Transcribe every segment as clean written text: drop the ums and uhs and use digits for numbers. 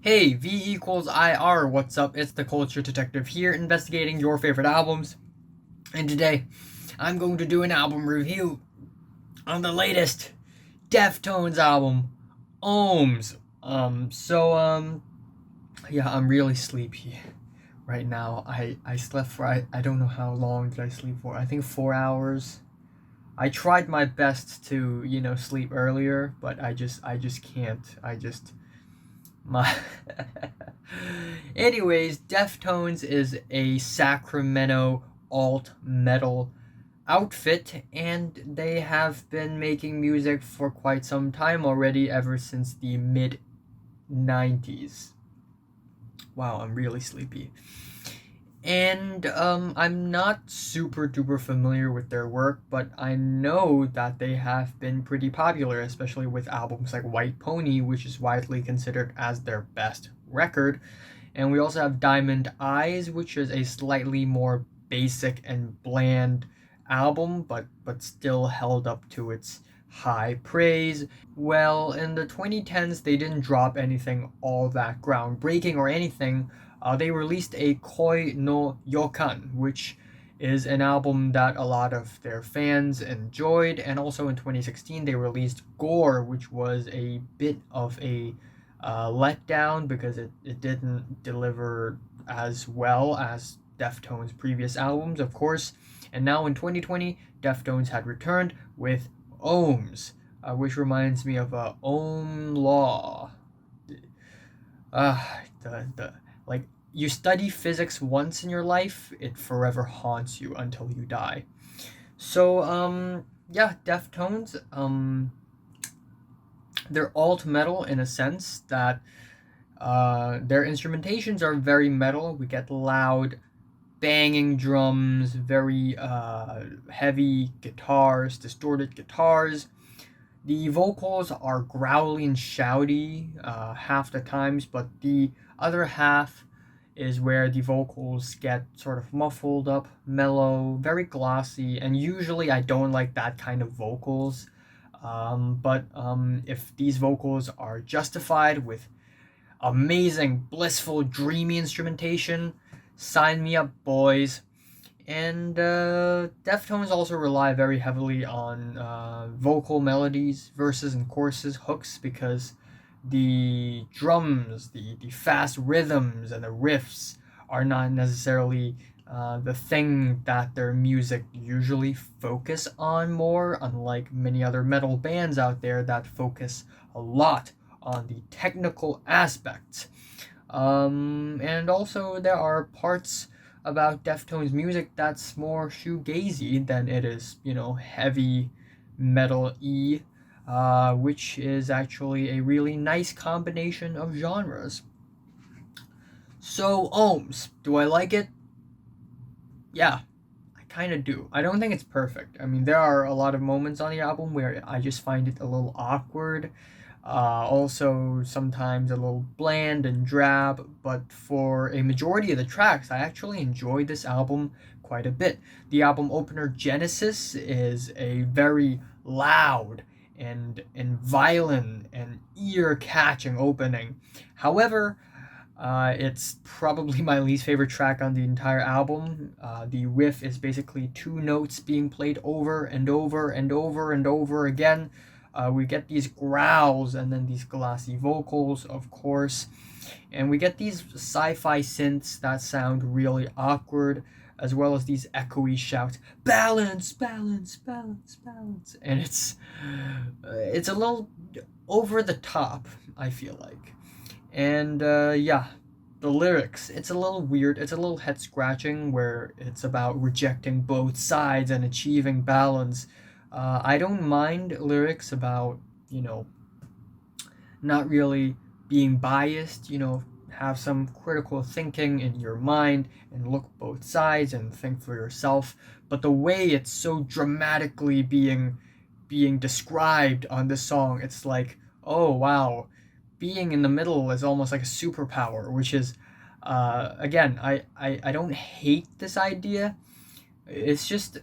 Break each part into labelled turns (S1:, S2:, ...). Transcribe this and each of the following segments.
S1: Hey, V equals IR, what's up? It's the Culture Detective here, investigating your favorite albums. And today, I'm going to do an album review on the latest Deftones album, Ohms. Yeah, I'm really sleepy right now. I slept for, I don't know how long did I sleep for. I think 4 hours. I tried my best to, sleep earlier, but I just can't. My Anyways, Deftones is a Sacramento alt metal outfit, and they have been making music for quite some time already, ever since the mid 90s. Wow, I'm really sleepy. And I'm not super duper familiar with their work, but I know that they have been pretty popular, especially with albums like White Pony, which is widely considered as their best record. And we also have Diamond Eyes, which is a slightly more basic and bland album, but still held up to its high praise. Well, in the 2010s, they didn't drop anything all that groundbreaking or anything. They released a Koi no Yokan, which is an album that a lot of their fans enjoyed. And also in 2016, they released Gore, which was a bit of a letdown because it didn't deliver as well as Deftones' previous albums, of course. And now in 2020, Deftones had returned with Ohms, which reminds me of Ohm Law. The like you study physics once in your life, it forever haunts you until you die. So yeah, Deftones, they're alt metal in a sense that their instrumentations are very metal. We get loud banging drums, very heavy guitars, distorted guitars. The vocals are growly and shouty half the times, but the other half is where the vocals get sort of muffled up, mellow, very glossy, and usually I don't like that kind of vocals. But if these vocals are justified with amazing, blissful, dreamy instrumentation, sign me up, boys. And Deftones also rely very heavily on vocal melodies, verses and choruses, hooks, because the drums, the fast rhythms, and the riffs are not necessarily the thing that their music usually focus on more, unlike many other metal bands out there that focus a lot on the technical aspects. And also, there are parts about Deftones music that's more shoegazy than it is, heavy metal y, which is actually a really nice combination of genres. So, Ohms, do I like it? Yeah, I kind of do. I don't think it's perfect. I mean, there are a lot of moments on the album where I just find it a little awkward. Also, sometimes a little bland and drab, but for a majority of the tracks, I actually enjoyed this album quite a bit. The album opener Genesis is a very loud and violent and ear-catching opening. However, it's probably my least favorite track on the entire album. The riff is basically two notes being played over and over and over and over again. We get these growls and then these glossy vocals, of course. And we get these sci-fi synths that sound really awkward, as well as these echoey shouts, balance, balance, balance, balance. And it's a little over the top, I feel like. And yeah, the lyrics, it's a little weird. It's a little head scratching where it's about rejecting both sides and achieving balance. I don't mind lyrics about, not really being biased, have some critical thinking in your mind and look both sides and think for yourself. But the way it's so dramatically being described on this song, it's like, oh wow, being in the middle is almost like a superpower, which is, again, I don't hate this idea. It's just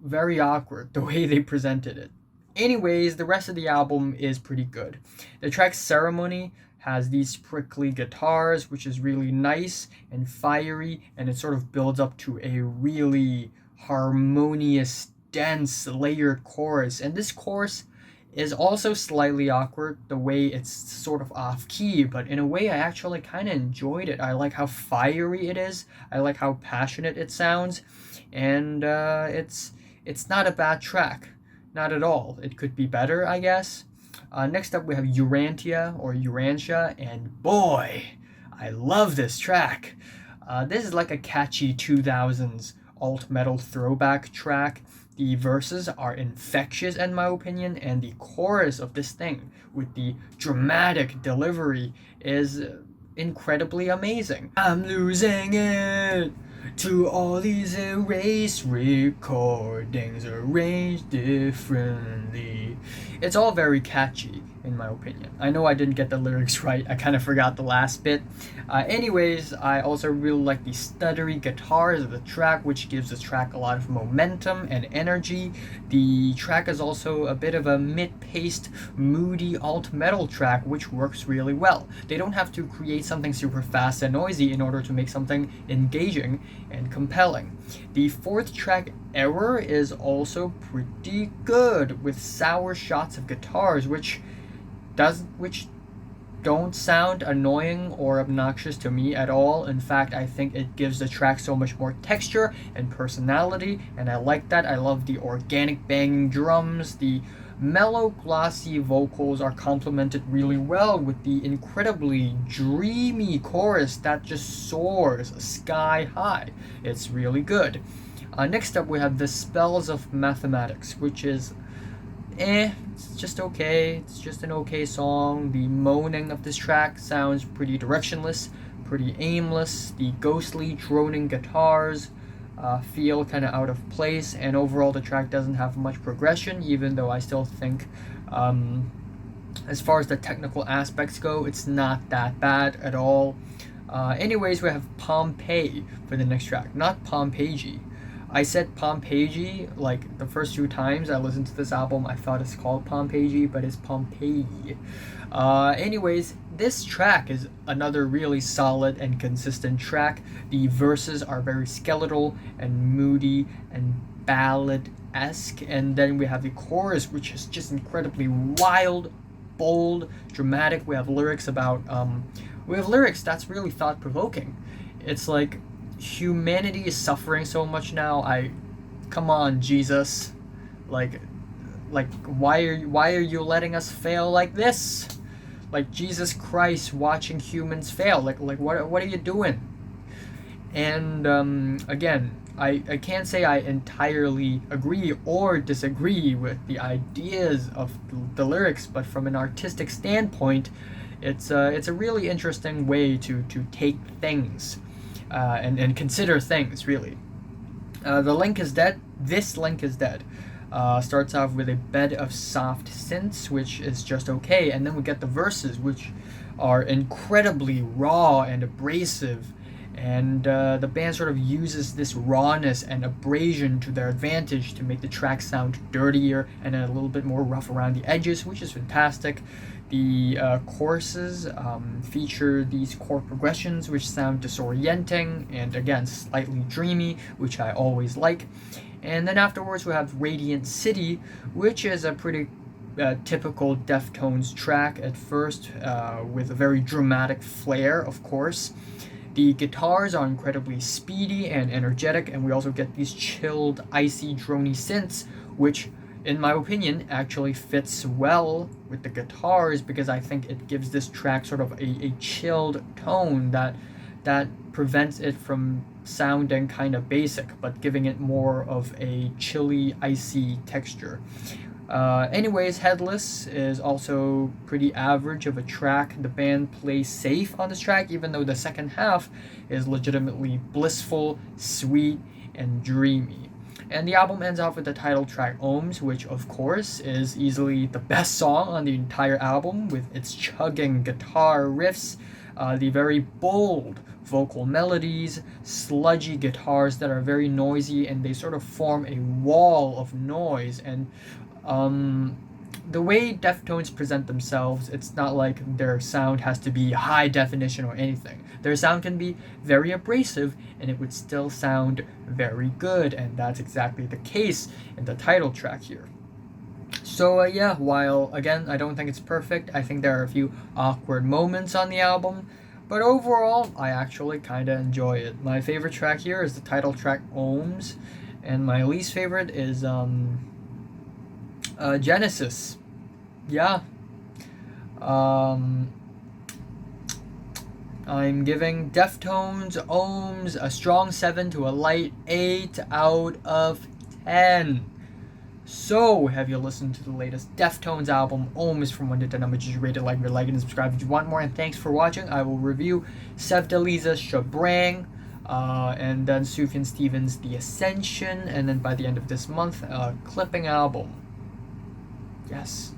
S1: very awkward the way they presented it. Anyways, the rest of the album is pretty good. The track Ceremony has these prickly guitars, which is really nice and fiery, and it sort of builds up to a really harmonious, dense, layered chorus. And this chorus is also slightly awkward, the way it's sort of off key, but in a way I actually kind of enjoyed it. I like how fiery it is, I like how passionate it sounds, and it's not a bad track. Not at all. It could be better, I guess. Next up, we have Urantia or Urantia, and boy, I love this track. This is like a catchy 2000s alt metal throwback track. The verses are infectious, in my opinion, and the chorus of this thing, with the dramatic delivery, is incredibly amazing. I'm losing it to all these erased recordings arranged differently. It's all very catchy, in my opinion. I know I didn't get the lyrics right. I kind of forgot the last bit. Anyways, I also really like the stuttery guitars of the track, which gives the track a lot of momentum and energy. The track is also a bit of a mid-paced, moody alt metal track, which works really well. They don't have to create something super fast and noisy in order to make something engaging and compelling. The fourth track, Error, is also pretty good, with sour shots of guitars, which don't sound annoying or obnoxious to me at all. In fact, I think it gives the track so much more texture and personality, and I like that. I love the organic banging drums. The mellow, glossy vocals are complemented really well with the incredibly dreamy chorus that just soars sky high. It's really good. Next up, we have The Spells of Mathematics, which is it's just okay. It's just an okay song. The moaning of this track sounds pretty directionless, pretty aimless. The ghostly droning guitars feel kind of out of place, and overall the track doesn't have much progression, even though I still think as far as the technical aspects go, it's not that bad at all. Anyways, we have Pompeji for the next track, not Pompeji. I said Pompeji like the first 2 times I listened to this album. I thought it's called Pompeji, but it's Pompeji. Anyways, this track is another really solid and consistent track. The verses are very skeletal and moody and ballad-esque, and then we have the chorus, which is just incredibly wild, bold, dramatic. We have lyrics that's really thought-provoking. It's like, humanity is suffering so much now. Come on, Jesus, like why are you letting us fail like this? Like, Jesus Christ, watching humans fail. Like what are you doing? And again, I can't say I entirely agree or disagree with the ideas of the lyrics, but from an artistic standpoint, it's a really interesting way to take things. And consider things, really. The Link is Dead. This Link is Dead. Starts off with a bed of soft synths, which is just okay, and then we get the verses, which are incredibly raw and abrasive, and the band sort of uses this rawness and abrasion to their advantage to make the track sound dirtier and a little bit more rough around the edges, which is fantastic. The choruses feature these chord progressions, which sound disorienting and, again, slightly dreamy, which I always like. And then afterwards we have Radiant City, which is a pretty typical Deftones track at first, with a very dramatic flair, of course. The guitars are incredibly speedy and energetic, and we also get these chilled, icy, drony synths, which, in my opinion, actually fits well with the guitars, because I think it gives this track sort of a chilled tone that prevents it from sounding kind of basic, but giving it more of a chilly, icy texture. Anyways, Headless is also pretty average of a track. The band plays safe on this track, even though the second half is legitimately blissful, sweet, and dreamy. And the album ends off with the title track Ohms, which of course is easily the best song on the entire album, with its chugging guitar riffs, the very bold vocal melodies, sludgy guitars that are very noisy, and they sort of form a wall of noise. And the way Deftones present themselves, it's not like their sound has to be high definition or anything. Their sound can be very abrasive and it would still sound very good, and that's exactly the case in the title track here. So yeah, while again I don't think it's perfect, I think there are a few awkward moments on the album, but overall I actually kind of enjoy it. My favorite track here is the title track Ohms, and my least favorite is Genesis. Yeah. I'm giving Deftones Ohms a strong 7 to a light 8 out of 10. So, have you listened to the latest Deftones album, Ohms, from 1 to 10? How much did you rate it? Like and subscribe if you want more. And thanks for watching. I will review Sevdaliza's Shabrang, and then Sufjan Stevens' The Ascension, and then by the end of this month, Clipping album. Yes.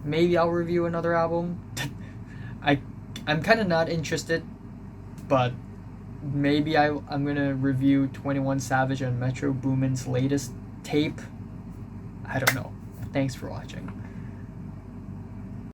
S1: Maybe I'll review another album. I'm kind of not interested, but maybe I'm gonna review 21 Savage and Metro Boomin's latest tape. I don't know. Thanks for watching.